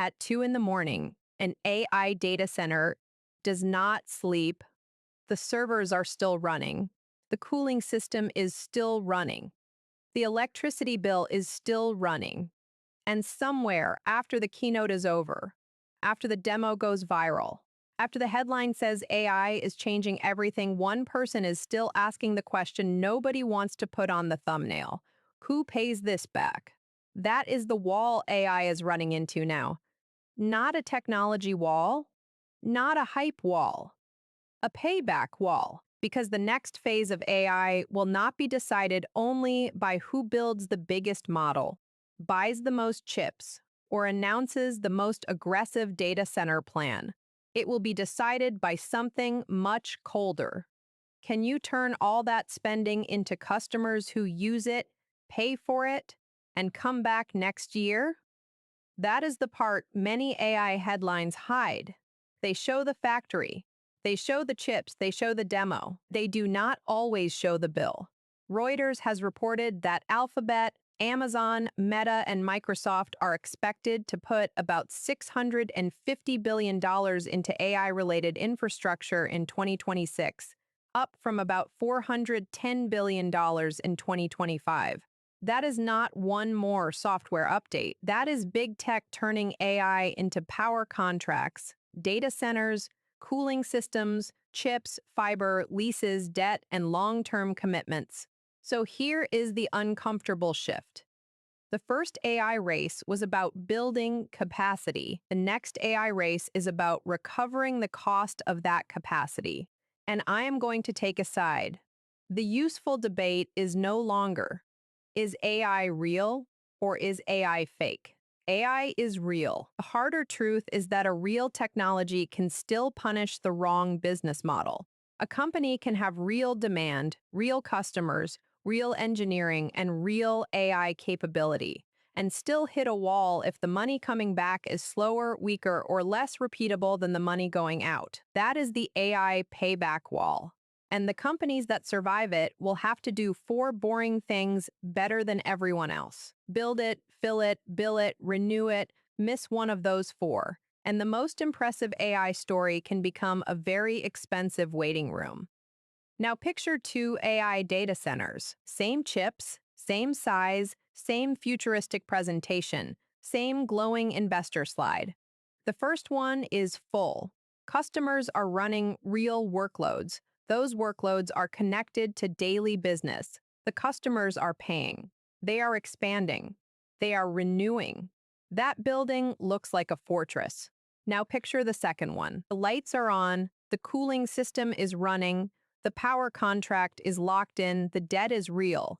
At 2 in the morning, an AI data center does not sleep. The servers are still running. The cooling system is still running. The electricity bill is still running. And somewhere after the keynote is over, after the demo goes viral, after the headline says AI is changing everything, one person is still asking the question nobody wants to put on the thumbnail. Who pays this back? That is the wall AI is running into now. Not a technology wall, not a hype wall, a payback wall, because the next phase of AI will not be decided only by who builds the biggest model, buys the most chips, or announces the most aggressive data center plan. It will be decided by something much colder. Can you turn all that spending into customers who use it, pay for it, and come back next year? That is the part many AI headlines hide. They show the factory. They show the chips. They show the demo. They do not always show the bill. Reuters has reported that Alphabet, Amazon, Meta, and Microsoft are expected to put about $650 billion into AI-related infrastructure in 2026, up from about $410 billion in 2025. That is not one more software update. That is big tech turning AI into power contracts, data centers, cooling systems, chips, fiber, leases, debt, and long-term commitments. So here is the uncomfortable shift. The first AI race was about building capacity. The next AI race is about recovering the cost of that capacity. And I am going to take a side. The useful debate is no longer, is AI real or is AI fake? AI is real. The harder truth is that a real technology can still punish the wrong business model. A company can have real demand, real customers, real engineering, and real AI capability, and still hit a wall if the money coming back is slower, weaker, or less repeatable than the money going out. That is the AI payback wall. And the companies that survive it will have to do four boring things better than everyone else. Build it, fill it, bill it, renew it, miss one of those four. And the most impressive AI story can become a very expensive waiting room. Now picture two AI data centers, same chips, same size, same futuristic presentation, same glowing investor slide. The first one is full. Customers are running real workloads. Those workloads are connected to daily business. The customers are paying. They are expanding. They are renewing. That building looks like a fortress. Now picture the second one. The lights are on, the cooling system is running, the power contract is locked in, the debt is real.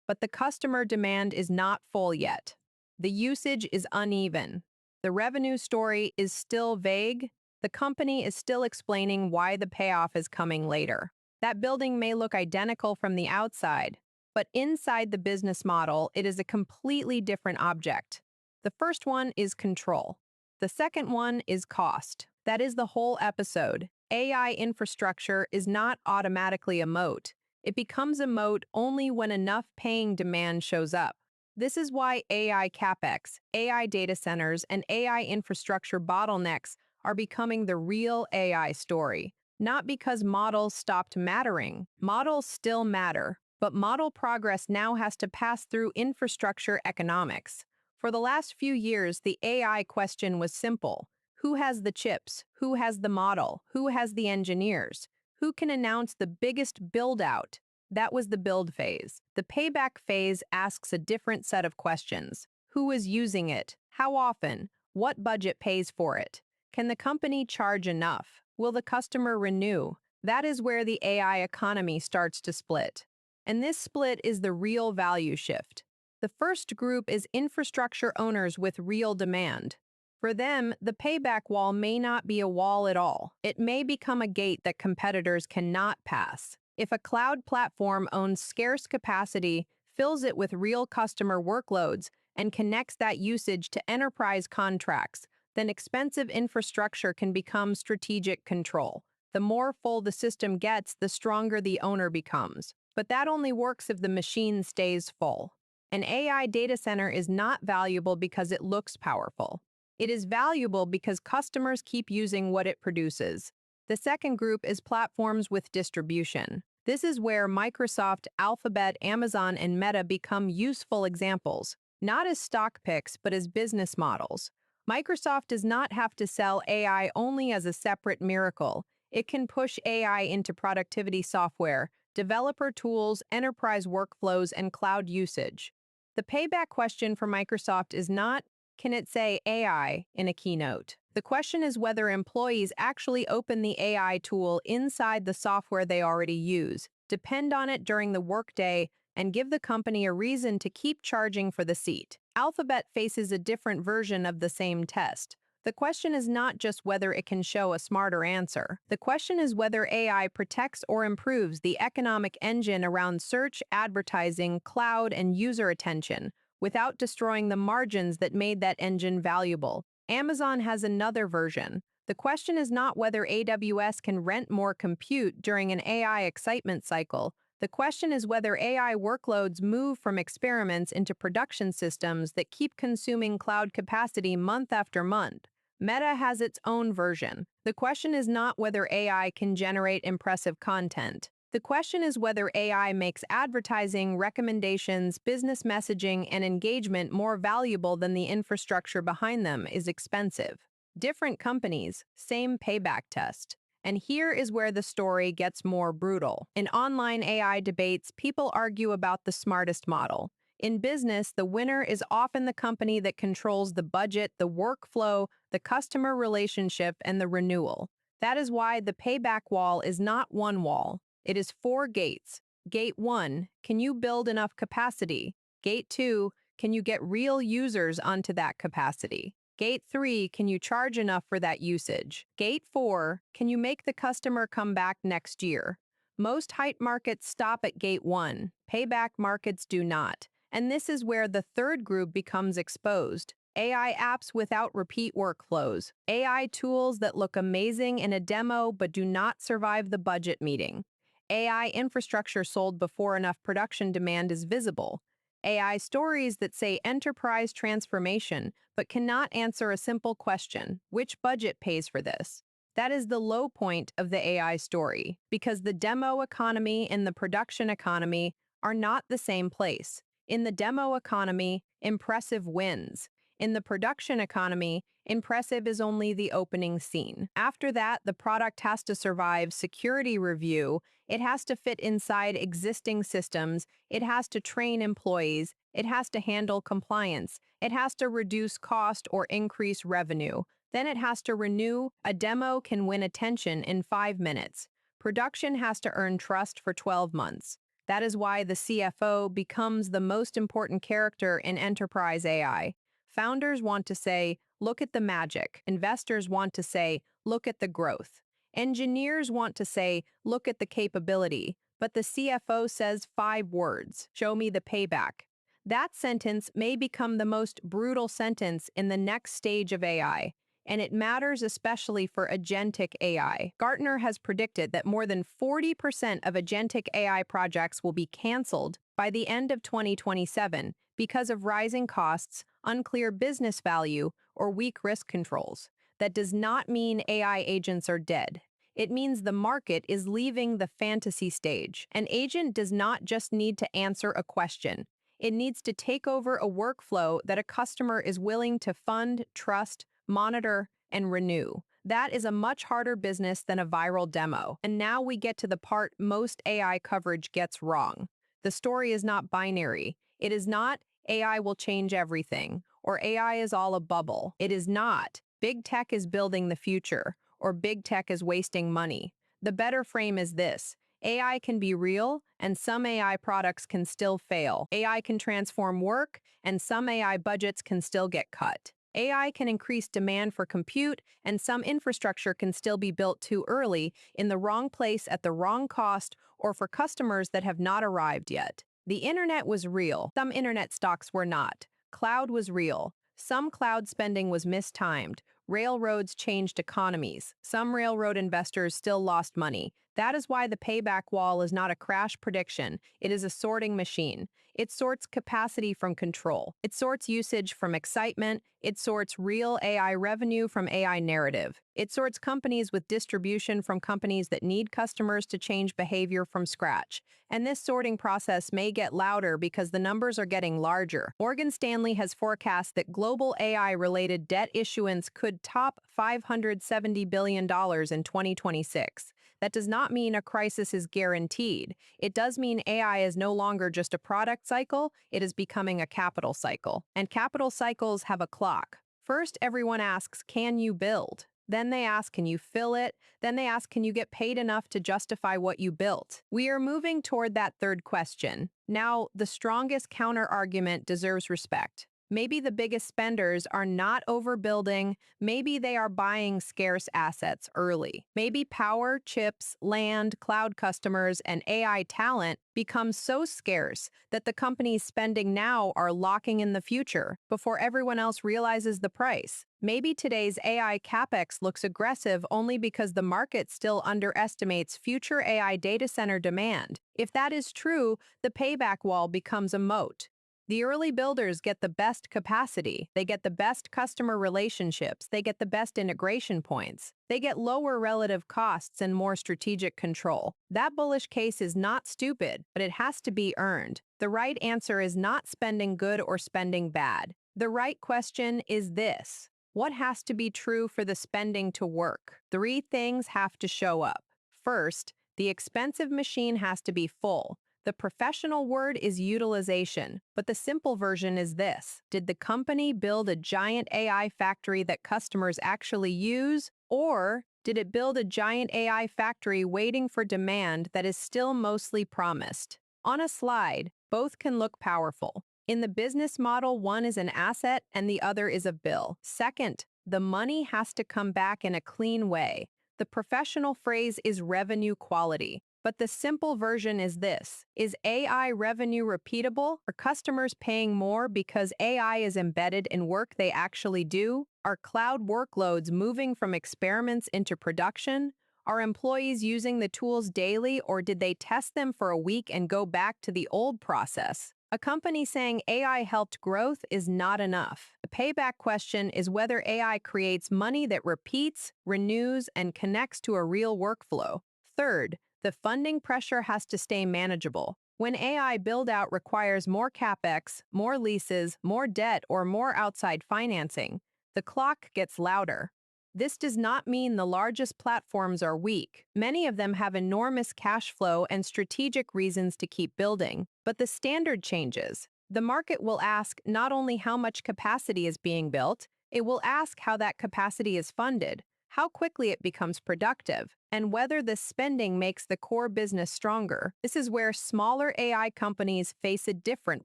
But the customer demand is not full yet. The usage is uneven. The revenue story is still vague. The company is still explaining why the payoff is coming later. That building may look identical from the outside, but inside the business model, it is a completely different object. The first one is control. The second one is cost. That is the whole episode. AI infrastructure is not automatically a moat. It becomes a moat only when enough paying demand shows up. This is why AI capex, AI data centers, and AI infrastructure bottlenecks are becoming the real AI story. Not because models stopped mattering. Models still matter, but model progress now has to pass through infrastructure economics. For the last few years, the AI question was simple. Who has the chips? Who has the model? Who has the engineers? Who can announce the biggest build-out? That was the build phase. The payback phase asks a different set of questions. Who is using it? How often? What budget pays for it? Can the company charge enough? Will the customer renew? That is where the AI economy starts to split. And this split is the real value shift. The first group is infrastructure owners with real demand. For them, the payback wall may not be a wall at all. It may become a gate that competitors cannot pass. If a cloud platform owns scarce capacity, fills it with real customer workloads, and connects that usage to enterprise contracts, then expensive infrastructure can become strategic control. The more full the system gets, the stronger the owner becomes. But that only works if the machine stays full. An AI data center is not valuable because it looks powerful. It is valuable because customers keep using what it produces. The second group is platforms with distribution. This is where Microsoft, Alphabet, Amazon, and Meta become useful examples, not as stock picks, but as business models. Microsoft does not have to sell AI only as a separate miracle. It can push AI into productivity software, developer tools, enterprise workflows, and cloud usage. The payback question for Microsoft is not, can it say AI in a keynote? The question is whether employees actually open the AI tool inside the software they already use, depend on it during the workday, and give the company a reason to keep charging for the seat. Alphabet faces a different version of the same test. The question is not just whether it can show a smarter answer. The question is whether AI protects or improves the economic engine around search, advertising, cloud, and user attention, without destroying the margins that made that engine valuable. Amazon has another version. The question is not whether AWS can rent more compute during an AI excitement cycle. The question is whether AI workloads move from experiments into production systems that keep consuming cloud capacity month after month. Meta has its own version. The question is not whether AI can generate impressive content. The question is whether AI makes advertising, recommendations, business messaging, and engagement more valuable than the infrastructure behind them is expensive. Different companies, same payback test. And here is where the story gets more brutal. In online AI debates, people argue about the smartest model. In business, the winner is often the company that controls the budget, the workflow, the customer relationship, and the renewal. That is why the payback wall is not one wall. It is 4 gates. Gate 1, can you build enough capacity? Gate 2, can you get real users onto that capacity? Gate 3, can you charge enough for that usage? Gate 4, can you make the customer come back next year? Most hype markets stop at Gate 1. Payback markets do not. And this is where the third group becomes exposed. AI apps without repeat workflows. AI tools that look amazing in a demo but do not survive the budget meeting. AI infrastructure sold before enough production demand is visible. AI stories that say enterprise transformation but cannot answer a simple question: which budget pays for this? That is the low point of the AI story, because the demo economy and the production economy are not the same place. In the demo economy, impressive wins. In the production economy, impressive is only the opening scene. After that, the product has to survive security review, it has to fit inside existing systems, it has to train employees, it has to handle compliance, it has to reduce cost or increase revenue. Then it has to renew. A demo can win attention in 5 minutes. Production has to earn trust for 12 months. That is why the CFO becomes the most important character in enterprise AI. Founders want to say, look at the magic. Investors want to say, look at the growth. Engineers want to say, look at the capability. But the CFO says 5 words: show me the payback. That sentence may become the most brutal sentence in the next stage of AI. And it matters especially for agentic AI. Gartner has predicted that more than 40% of agentic AI projects will be canceled by the end of 2027 because of rising costs, unclear business value, or weak risk controls. That does not mean AI agents are dead. It means the market is leaving the fantasy stage. An agent does not just need to answer a question. It needs to take over a workflow that a customer is willing to fund, trust, monitor, and renew. That is a much harder business than a viral demo. And now we get to the part most AI coverage gets wrong. The story is not binary. It is not AI will change everything, or AI is all a bubble. It is not big tech is building the future, or big tech is wasting money. The better frame is this: AI can be real, and some AI products can still fail. AI can transform work, and some AI budgets can still get cut. AI can increase demand for compute, and some infrastructure can still be built too early, in the wrong place at the wrong cost, or for customers that have not arrived yet. The internet was real. Some internet stocks were not. Cloud was real. Some cloud spending was mistimed. Railroads changed economies. Some railroad investors still lost money. That is why the payback wall is not a crash prediction. It is a sorting machine. It sorts capacity from control. It sorts usage from excitement. It sorts real AI revenue from AI narrative. It sorts companies with distribution from companies that need customers to change behavior from scratch. And this sorting process may get louder because the numbers are getting larger. Morgan Stanley has forecast that global AI-related debt issuance could top $570 billion in 2026. That does not mean a crisis is guaranteed. It does mean AI is no longer just a product cycle, it is becoming a capital cycle. And capital cycles have a clock. First, everyone asks, can you build? Then they ask, can you fill it? Then they ask, can you get paid enough to justify what you built? We are moving toward that third question. Now, the strongest counter-argument deserves respect. Maybe the biggest spenders are not overbuilding, maybe they are buying scarce assets early. Maybe power, chips, land, cloud customers, and AI talent become so scarce that the companies spending now are locking in the future before everyone else realizes the price. Maybe today's AI capex looks aggressive only because the market still underestimates future AI data center demand. If that is true, the payback wall becomes a moat. The early builders get the best capacity, they get the best customer relationships, they get the best integration points, they get lower relative costs and more strategic control. That bullish case is not stupid, but it has to be earned. The right answer is not spending good or spending bad. The right question is this: what has to be true for the spending to work? Three things have to show up. First, the expensive machine has to be full. The professional word is utilization, but the simple version is this: did the company build a giant AI factory that customers actually use, or did it build a giant AI factory waiting for demand that is still mostly promised? On a slide, both can look powerful. In the business model, one is an asset and the other is a bill. Second, the money has to come back in a clean way. The professional phrase is revenue quality. But the simple version is this: is AI revenue repeatable? Are customers paying more because AI is embedded in work they actually do? Are cloud workloads moving from experiments into production? Are employees using the tools daily, or did they test them for a week and go back to the old process? A company saying AI helped growth is not enough. The payback question is whether AI creates money that repeats, renews, and connects to a real workflow. Third, the funding pressure has to stay manageable. When AI build-out requires more capex, more leases, more debt, or more outside financing, the clock gets louder. This does not mean the largest platforms are weak. Many of them have enormous cash flow and strategic reasons to keep building. But the standard changes. The market will ask not only how much capacity is being built, it will ask how that capacity is funded, how quickly it becomes productive, and whether this spending makes the core business stronger. This is where smaller AI companies face a different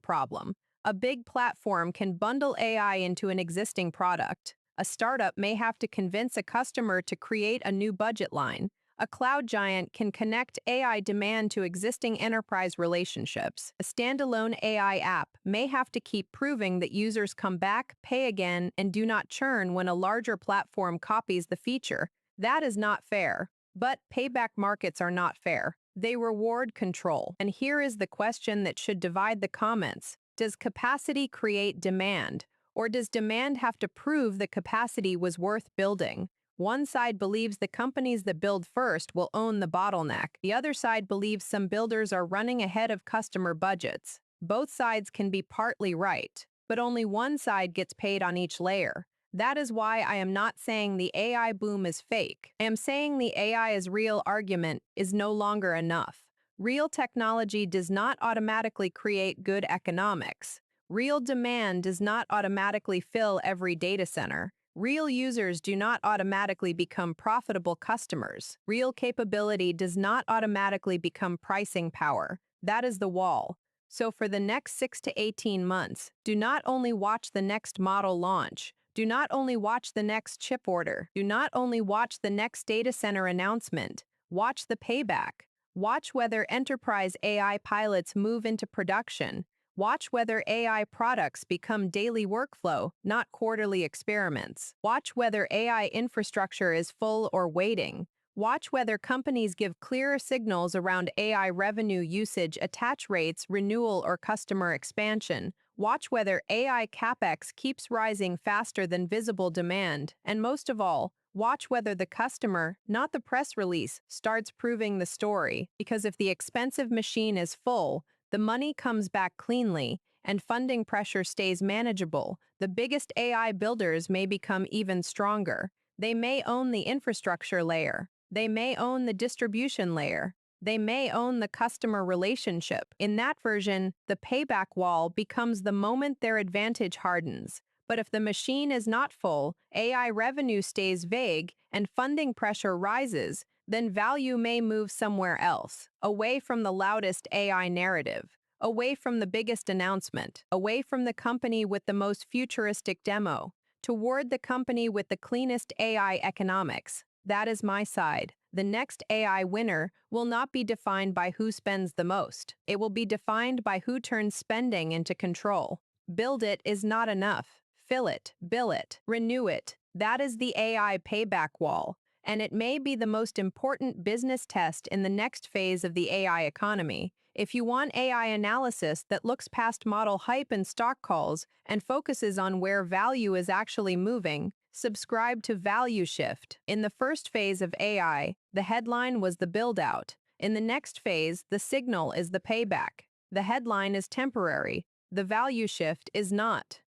problem. A big platform can bundle AI into an existing product. A startup may have to convince a customer to create a new budget line. A cloud giant can connect AI demand to existing enterprise relationships. A standalone AI app may have to keep proving that users come back, pay again, and do not churn when a larger platform copies the feature. That is not fair. But payback markets are not fair. They reward control. And here is the question that should divide the comments: does capacity create demand? Or does demand have to prove the capacity was worth building? One side believes the companies that build first will own the bottleneck. The other side believes some builders are running ahead of customer budgets. Both sides can be partly right, but only one side gets paid on each layer. That is why I am not saying the AI boom is fake. I am saying the AI is real argument is no longer enough. Real technology does not automatically create good economics. Real demand does not automatically fill every data center. Real users do not automatically become profitable customers. Real capability does not automatically become pricing power. That is the wall. So for the next 6 to 18 months, do not only watch the next model launch, do not only watch the next chip order, do not only watch the next data center announcement, watch the payback. Watch whether enterprise AI pilots move into production. Watch whether AI products become daily workflow, not quarterly experiments. Watch whether AI infrastructure is full or waiting. Watch whether companies give clearer signals around AI revenue usage, attach rates, renewal, or customer expansion. Watch whether AI capex keeps rising faster than visible demand. And most of all, watch whether the customer, not the press release, starts proving the story. Because if the expensive machine is full, the money comes back cleanly, and funding pressure stays manageable, the biggest AI builders may become even stronger. They may own the infrastructure layer. They may own the distribution layer. They may own the customer relationship. In that version, the payback wall becomes the moment their advantage hardens. But if the machine is not full, AI revenue stays vague, and funding pressure rises, then value may move somewhere else, away from the loudest AI narrative, away from the biggest announcement, away from the company with the most futuristic demo, toward the company with the cleanest AI economics. That is my side. The next AI winner will not be defined by who spends the most. It will be defined by who turns spending into control. Build it is not enough. Fill it, bill it, renew it. That is the AI payback wall, and it may be the most important business test in the next phase of the AI economy. If you want AI analysis that looks past model hype and stock calls and focuses on where value is actually moving, subscribe to Value Shift. In the first phase of AI, the headline was the build-out. In the next phase, the signal is the payback. The headline is temporary. The value shift is not.